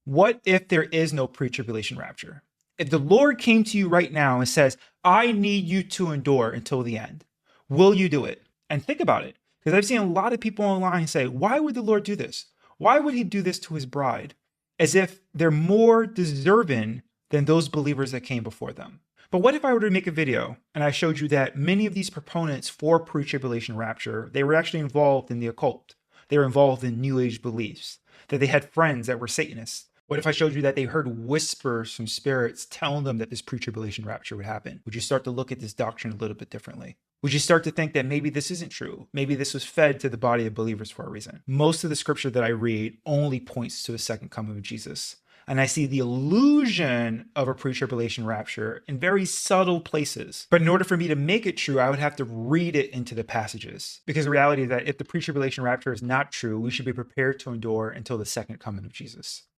What if there is no pre-tribulation rapture? If the Lord came to you right now and says, I need you to endure until the end, will you do it? And think about it, because I've seen a lot of people online say, why would the Lord do this? Why would he do this to his bride? As if they're more deserving than those believers that came before them. But what if I were to make a video and I showed you that many of these proponents for pre-tribulation rapture, they were actually involved in the occult. They were involved in New Age beliefs, that they had friends that were Satanists. What if I showed you that they heard whispers from spirits telling them that this pre-tribulation rapture would happen? Would you start to look at this doctrine a little bit differently? Would you start to think that maybe this isn't true? Maybe this was fed to the body of believers for a reason. Most of the scripture that I read only points to the second coming of Jesus. And I see the illusion of a pre-tribulation rapture in very subtle places. But in order for me to make it true, I would have to read it into the passages. Because the reality is that if the pre-tribulation rapture is not true, we should be prepared to endure until the second coming of Jesus.